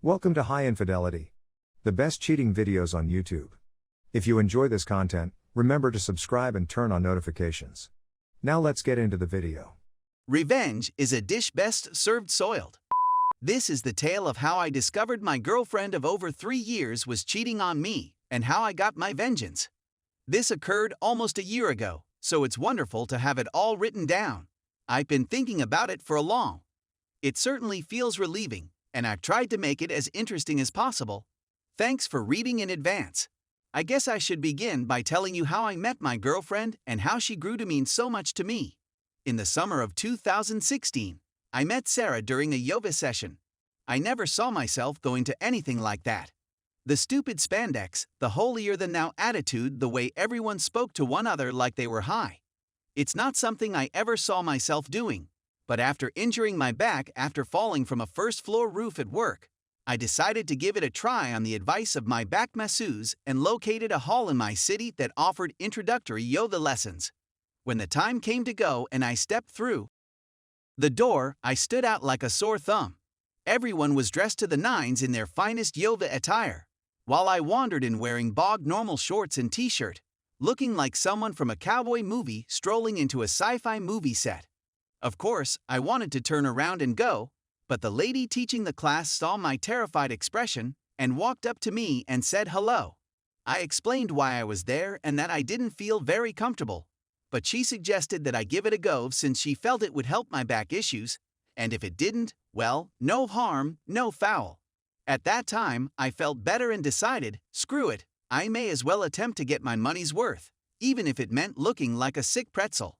Welcome to High Infidelity, the best cheating videos on YouTube. If you enjoy this content, remember to subscribe and turn on notifications. Now let's get into the video. Revenge is a dish best served soiled. This is the tale of how I discovered my girlfriend of over 3 years was cheating on me, and how I got my vengeance. This occurred almost a year ago, so it's wonderful to have it all written down. I've been thinking about it for a long. It certainly feels relieving, and I've tried to make it as interesting as possible. Thanks for reading in advance. I guess I should begin by telling you how I met my girlfriend and how she grew to mean so much to me. In the summer of 2016, I met Sarah during a yoga session. I never saw myself going to anything like that. The stupid spandex, the holier-than-thou attitude, the way everyone spoke to one another like they were high. It's not something I ever saw myself doing. But after injuring my back after falling from a first-floor roof at work, I decided to give it a try on the advice of my back masseuse and located a hall in my city that offered introductory yoga lessons. When the time came to go and I stepped through the door, I stood out like a sore thumb. Everyone was dressed to the nines in their finest yoga attire, while I wandered in wearing bog-normal shorts and t-shirt, looking like someone from a cowboy movie strolling into a sci-fi movie set. Of course, I wanted to turn around and go, but the lady teaching the class saw my terrified expression and walked up to me and said hello. I explained why I was there and that I didn't feel very comfortable, but she suggested that I give it a go since she felt it would help my back issues, and if it didn't, well, no harm, no foul. At that time, I felt better and decided, screw it, I may as well attempt to get my money's worth, even if it meant looking like a sick pretzel.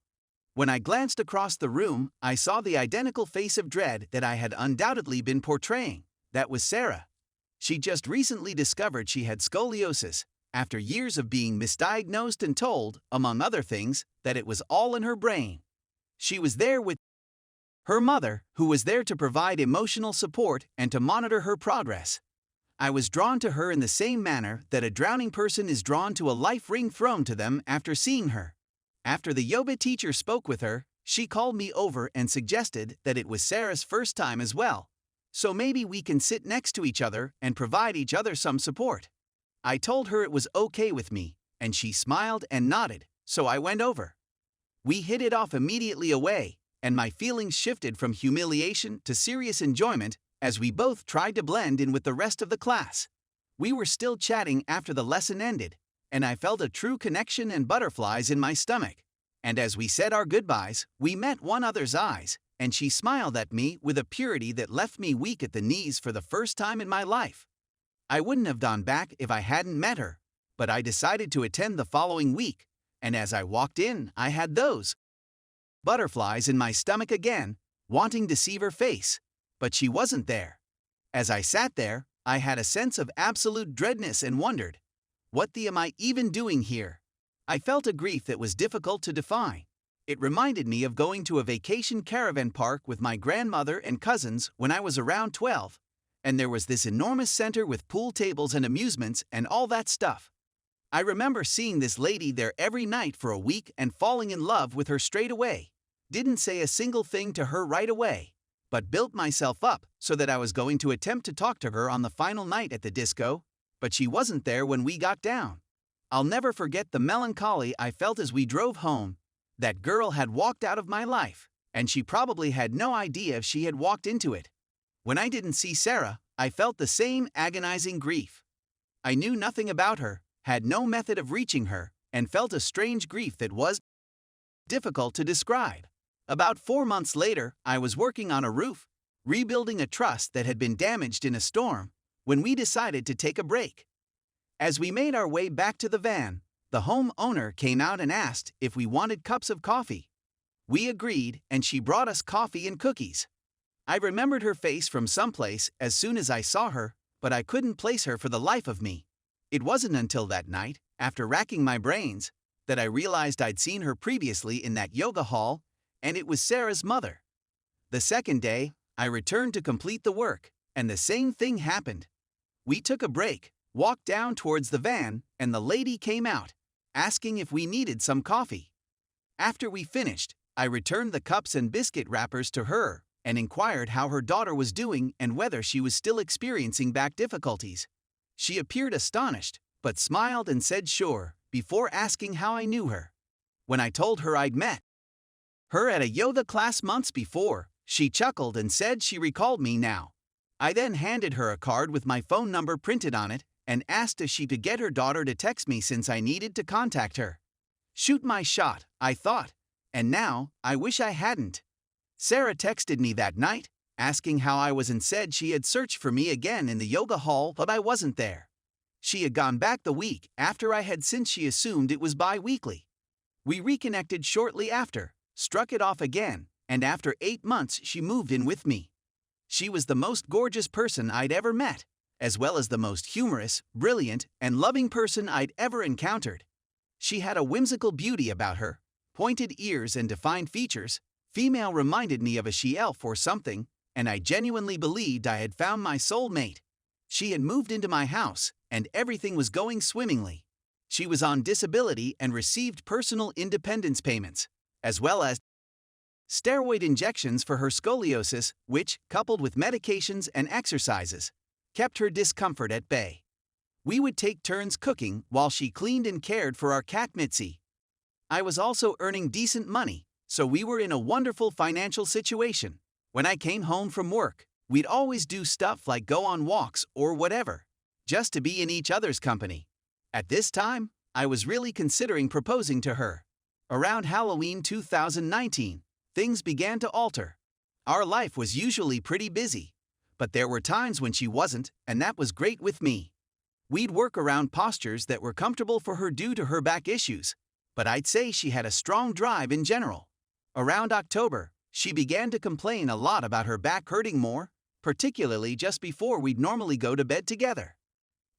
When I glanced across the room, I saw the identical face of dread that I had undoubtedly been portraying. That was Sarah. She just recently discovered she had scoliosis, after years of being misdiagnosed and told, among other things, that it was all in her brain. She was there with her mother, who was there to provide emotional support and to monitor her progress. I was drawn to her in the same manner that a drowning person is drawn to a life ring thrown to them after seeing her. After the yoga teacher spoke with her, she called me over and suggested that it was Sarah's first time as well, so maybe we can sit next to each other and provide each other some support. I told her it was okay with me, and she smiled and nodded, so I went over. We hit it off immediately away, and my feelings shifted from humiliation to serious enjoyment as we both tried to blend in with the rest of the class. We were still chatting after the lesson ended, and I felt a true connection and butterflies in my stomach. And as we said our goodbyes, we met one another's eyes, and she smiled at me with a purity that left me weak at the knees for the first time in my life. I wouldn't have gone back if I hadn't met her, but I decided to attend the following week, and as I walked in, I had those butterflies in my stomach again, wanting to see her face, but she wasn't there. As I sat there, I had a sense of absolute dreadness and wondered, what the am I even doing here? I felt a grief that was difficult to define. It reminded me of going to a vacation caravan park with my grandmother and cousins when I was around 12, and there was this enormous center with pool tables and amusements and all that stuff. I remember seeing this lady there every night for a week and falling in love with her straight away. Didn't say a single thing to her right away, but built myself up so that I was going to attempt to talk to her on the final night at the disco, but she wasn't there when we got down. I'll never forget the melancholy I felt as we drove home. That girl had walked out of my life, and she probably had no idea if she had walked into it. When I didn't see Sarah, I felt the same agonizing grief. I knew nothing about her, had no method of reaching her, and felt a strange grief that was difficult to describe. About 4 months later, I was working on a roof, rebuilding a truss that had been damaged in a storm, when we decided to take a break. As we made our way back to the van, the home owner came out and asked if we wanted cups of coffee. We agreed, and she brought us coffee and cookies. I remembered her face from someplace as soon as I saw her, but I couldn't place her for the life of me. It wasn't until that night, after racking my brains, that I realized I'd seen her previously in that yoga hall, and it was Sarah's mother. The second day, I returned to complete the work, and the same thing happened. We took a break, walked down towards the van, and the lady came out, asking if we needed some coffee. After we finished, I returned the cups and biscuit wrappers to her, and inquired how her daughter was doing and whether she was still experiencing back difficulties. She appeared astonished, but smiled and said sure, before asking how I knew her. When I told her I'd met her at a yoga class months before, she chuckled and said she recalled me now. I then handed her a card with my phone number printed on it and asked if she could get her daughter to text me since I needed to contact her. Shoot my shot, I thought, and now I wish I hadn't. Sarah texted me that night, asking how I was and said she had searched for me again in the yoga hall but I wasn't there. She had gone back the week after I had since she assumed it was bi-weekly. We reconnected shortly after, struck it off again, and after 8 months she moved in with me. She was the most gorgeous person I'd ever met, as well as the most humorous, brilliant, and loving person I'd ever encountered. She had a whimsical beauty about her, pointed ears and defined features. Female reminded me of a she-elf or something, and I genuinely believed I had found my soulmate. She had moved into my house, and everything was going swimmingly. She was on disability and received personal independence payments, as well as steroid injections for her scoliosis, which, coupled with medications and exercises, kept her discomfort at bay. We would take turns cooking while she cleaned and cared for our cat Mitzi. I was also earning decent money, so we were in a wonderful financial situation. When I came home from work, we'd always do stuff like go on walks or whatever, just to be in each other's company. At this time, I was really considering proposing to her. Around Halloween 2019, things began to alter. Our life was usually pretty busy, but there were times when she wasn't, and that was great with me. We'd work around postures that were comfortable for her due to her back issues, but I'd say she had a strong drive in general. Around October, she began to complain a lot about her back hurting more, particularly just before we'd normally go to bed together.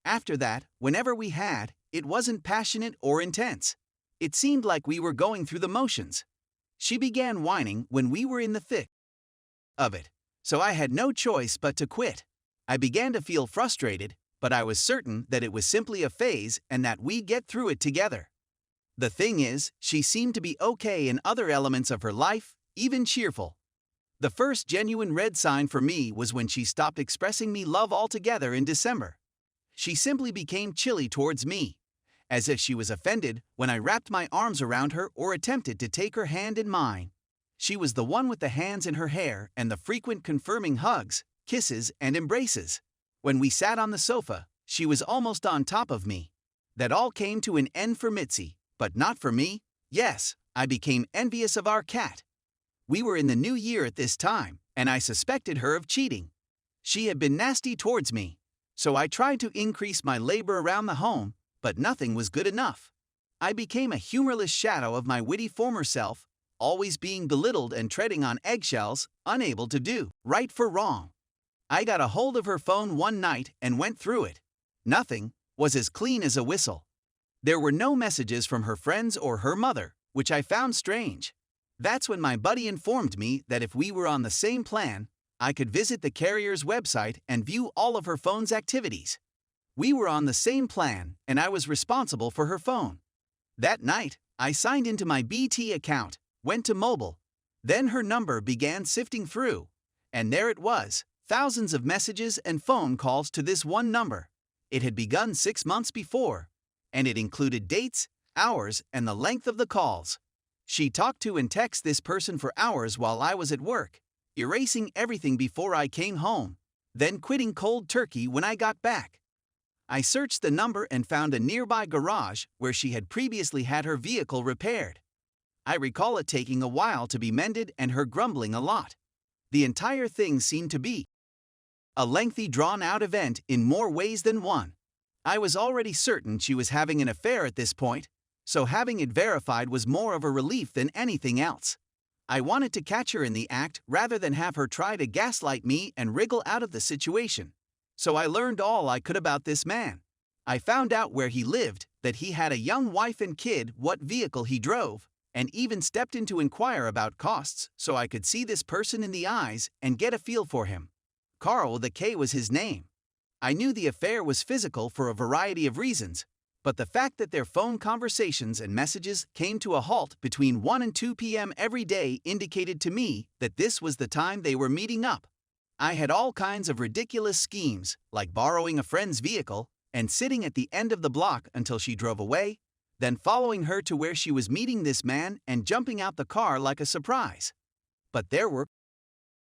After that, whenever we had, it wasn't passionate or intense. It seemed like we were going through the motions. She began whining when we were in the thick of it, so I had no choice but to quit. I began to feel frustrated, but I was certain that it was simply a phase and that we'd get through it together. The thing is, she seemed to be okay in other elements of her life, even cheerful. The first genuine red sign for me was when she stopped expressing me love altogether in December. She simply became chilly towards me, as if she was offended when I wrapped my arms around her or attempted to take her hand in mine. She was the one with the hands in her hair and the frequent confirming hugs, kisses, and embraces. When we sat on the sofa, she was almost on top of me. That all came to an end for Mitzi, but not for me. Yes, I became envious of our cat. We were in the new year at this time, and I suspected her of cheating. She had been nasty towards me, so I tried to increase my labor around the home, but nothing was good enough. I became a humorless shadow of my witty former self, always being belittled and treading on eggshells, unable to do right for wrong. I got a hold of her phone one night and went through it. Nothing was as clean as a whistle. There were no messages from her friends or her mother, which I found strange. That's when my buddy informed me that if we were on the same plan, I could visit the carrier's website and view all of her phone's activities. We were on the same plan, and I was responsible for her phone. That night, I signed into my BT account, went to mobile. Then her number began sifting through, and there it was, thousands of messages and phone calls to this one number. It had begun 6 months before, and it included dates, hours, and the length of the calls. She talked to and texted this person for hours while I was at work, erasing everything before I came home, then quitting cold turkey when I got back. I searched the number and found a nearby garage where she had previously had her vehicle repaired. I recall it taking a while to be mended and her grumbling a lot. The entire thing seemed to be a lengthy, drawn-out event in more ways than one. I was already certain she was having an affair at this point, so having it verified was more of a relief than anything else. I wanted to catch her in the act rather than have her try to gaslight me and wriggle out of the situation. So I learned all I could about this man. I found out where he lived, that he had a young wife and kid, what vehicle he drove, and even stepped in to inquire about costs so I could see this person in the eyes and get a feel for him. Carl with a K was his name. I knew the affair was physical for a variety of reasons, But the fact that their phone conversations and messages came to a halt between 1 and 2 p.m. every day indicated to me that this was the time they were meeting up. I had all kinds of ridiculous schemes, like borrowing a friend's vehicle and sitting at the end of the block until she drove away, then following her to where she was meeting this man and jumping out the car like a surprise. But there were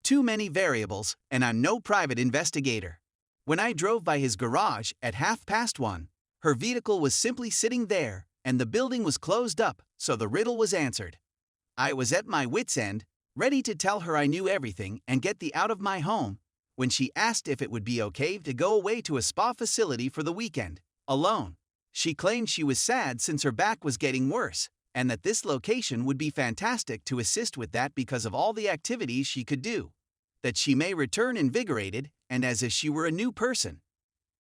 too many variables, and I'm no private investigator. When I drove by his garage at 1:30, her vehicle was simply sitting there, and the building was closed up, so the riddle was answered. I was at my wit's end, ready to tell her I knew everything and get the out of my home, when she asked if it would be okay to go away to a spa facility for the weekend, alone. She claimed she was sad since her back was getting worse, and that this location would be fantastic to assist with that because of all the activities she could do. That she may return invigorated and as if she were a new person.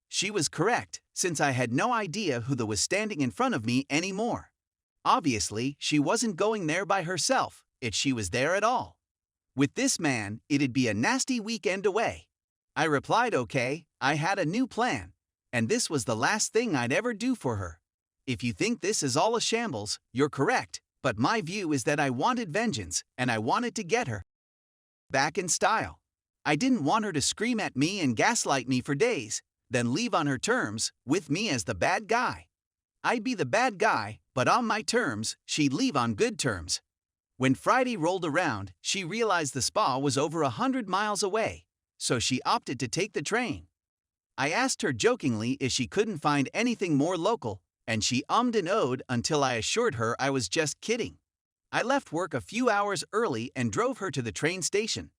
She was correct, since I had no idea who was standing in front of me anymore. Obviously, she wasn't going there by herself, if she was there at all. With this man, it'd be a nasty weekend away. I replied okay, I had a new plan, and this was the last thing I'd ever do for her. If you think this is all a shambles, you're correct, but my view is that I wanted vengeance, and I wanted to get her back in style. I didn't want her to scream at me and gaslight me for days, then leave on her terms, with me as the bad guy. I'd be the bad guy, but on my terms, she'd leave on good terms. When Friday rolled around, she realized the spa was over 100 miles away, so she opted to take the train. I asked her jokingly if she couldn't find anything more local, and she ummed and oh'd until I assured her I was just kidding. I left work a few hours early and drove her to the train station,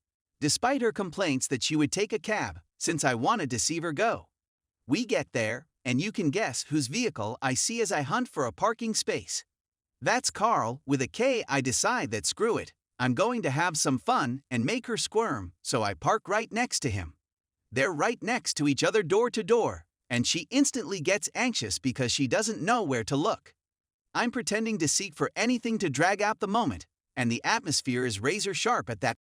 despite her complaints that she would take a cab, since I wanted to see her go. We get there, and you can guess whose vehicle I see as I hunt for a parking space. That's Carl, with a K. I decide that screw it, I'm going to have some fun and make her squirm, so I park right next to him. They're right next to each other door to door, and she instantly gets anxious because she doesn't know where to look. I'm pretending to seek for anything to drag out the moment, and the atmosphere is razor sharp at that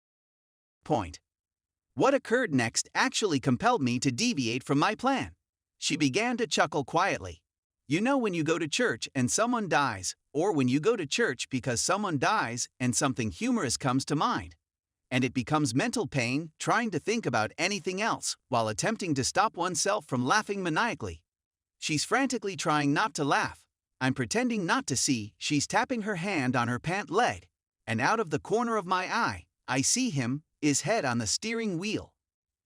point. What occurred next actually compelled me to deviate from my plan. She began to chuckle quietly. You know when you go to church and someone dies, or when you go to church because someone dies and something humorous comes to mind, and it becomes mental pain trying to think about anything else while attempting to stop oneself from laughing maniacally. She's frantically trying not to laugh. I'm pretending not to see. She's tapping her hand on her pant leg, and out of the corner of my eye, I see him, his head on the steering wheel.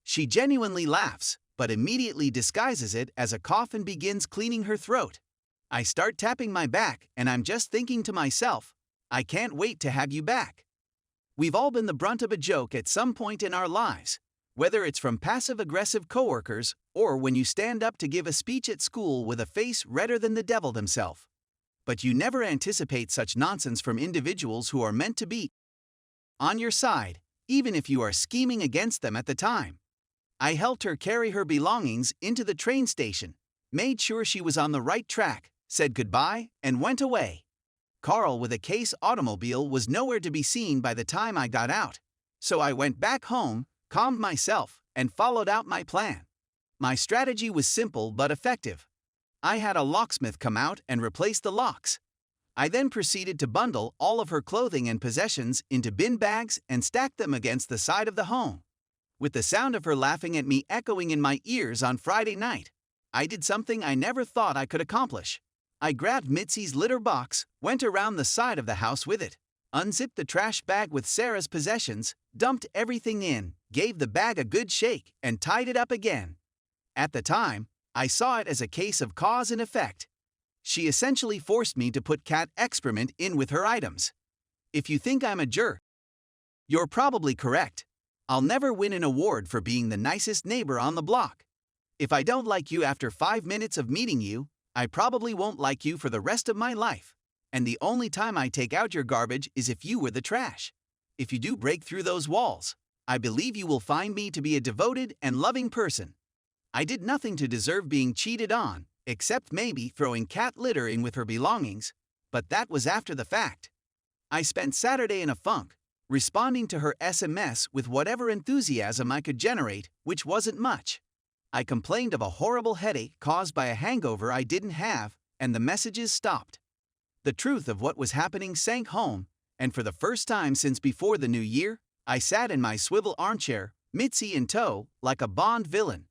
She genuinely laughs, but immediately disguises it as a cough and begins cleaning her throat. I start tapping my back, and I'm just thinking to myself, I can't wait to have you back. We've all been the brunt of a joke at some point in our lives, whether it's from passive-aggressive coworkers or when you stand up to give a speech at school with a face redder than the devil himself. But you never anticipate such nonsense from individuals who are meant to be on your side, even if you are scheming against them at the time. I helped her carry her belongings into the train station, made sure she was on the right track, said goodbye, and went away. Carl with a case automobile was nowhere to be seen by the time I got out, so I went back home, calmed myself, and followed out my plan. My strategy was simple but effective. I had a locksmith come out and replace the locks. I then proceeded to bundle all of her clothing and possessions into bin bags and stack them against the side of the home. With the sound of her laughing at me echoing in my ears on Friday night, I did something I never thought I could accomplish. I grabbed Mitzi's litter box, went around the side of the house with it, unzipped the trash bag with Sarah's possessions, dumped everything in, gave the bag a good shake, and tied it up again. At the time, I saw it as a case of cause and effect. She essentially forced me to put cat excrement in with her items. If you think I'm a jerk, you're probably correct. I'll never win an award for being the nicest neighbor on the block. If I don't like you after 5 minutes of meeting you, I probably won't like you for the rest of my life. And the only time I take out your garbage is if you were the trash. If you do break through those walls, I believe you will find me to be a devoted and loving person. I did nothing to deserve being cheated on, except maybe throwing cat litter in with her belongings, but that was after the fact. I spent Saturday in a funk, responding to her SMS with whatever enthusiasm I could generate, which wasn't much. I complained of a horrible headache caused by a hangover I didn't have, and the messages stopped. The truth of what was happening sank home, and for the first time since before the new year, I sat in my swivel armchair, Mitzi in tow, like a Bond villain.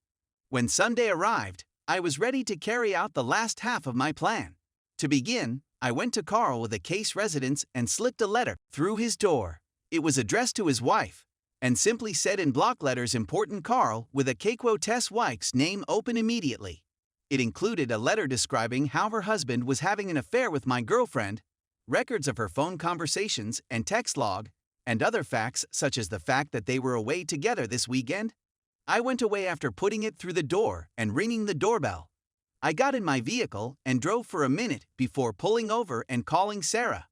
When Sunday arrived, I was ready to carry out the last half of my plan. To begin, I went to Carl with a case residence and slipped a letter through his door. It was addressed to his wife, and simply said in block letters important Carl with a Keiko Tess wife's name open immediately. It included a letter describing how her husband was having an affair with my girlfriend, records of her phone conversations and text log, and other facts such as the fact that they were away together this weekend. I went away after putting it through the door and ringing the doorbell. I got in my vehicle and drove for a minute before pulling over and calling Sarah.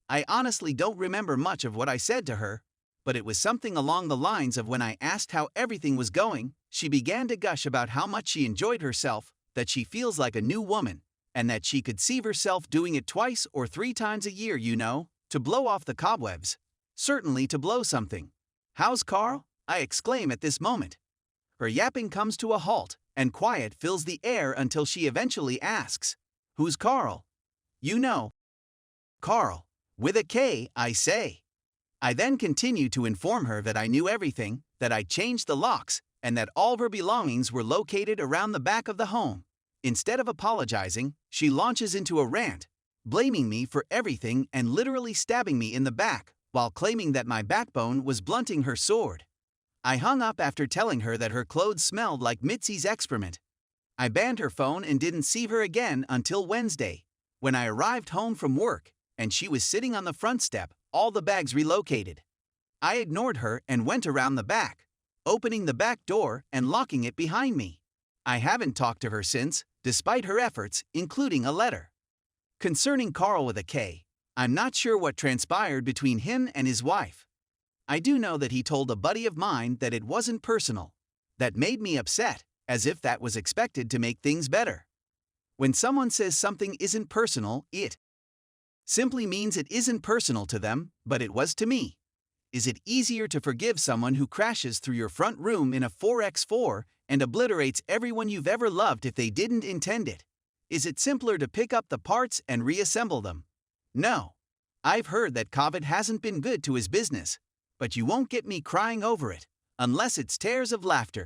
I honestly don't remember much of what I said to her, but it was something along the lines of when I asked how everything was going, she began to gush about how much she enjoyed herself, that she feels like a new woman, and that she could see herself doing it 2 or 3 times a year, to blow off the cobwebs. Certainly to blow something. "How's Carl?" I exclaim at this moment. Her yapping comes to a halt, and quiet fills the air until she eventually asks, "Who's Carl?" Carl. With a K, I say. I then continue to inform her that I knew everything, that I changed the locks, and that all her belongings were located around the back of the home. Instead of apologizing, she launches into a rant, blaming me for everything and literally stabbing me in the back, while claiming that my backbone was blunting her sword. I hung up after telling her that her clothes smelled like Mitzi's excrement. I banned her phone and didn't see her again until Wednesday, when I arrived home from work, and she was sitting on the front step, all the bags relocated. I ignored her and went around the back, opening the back door and locking it behind me. I haven't talked to her since, despite her efforts, including a letter. Concerning Carl with a K, I'm not sure what transpired between him and his wife. I do know that he told a buddy of mine that it wasn't personal. That made me upset, as if that was expected to make things better. When someone says something isn't personal, it simply means it isn't personal to them, but it was to me. Is it easier to forgive someone who crashes through your front room in a 4x4 and obliterates everyone you've ever loved if they didn't intend it? Is it simpler to pick up the parts and reassemble them? No. I've heard that COVID hasn't been good to his business, but you won't get me crying over it, unless it's tears of laughter.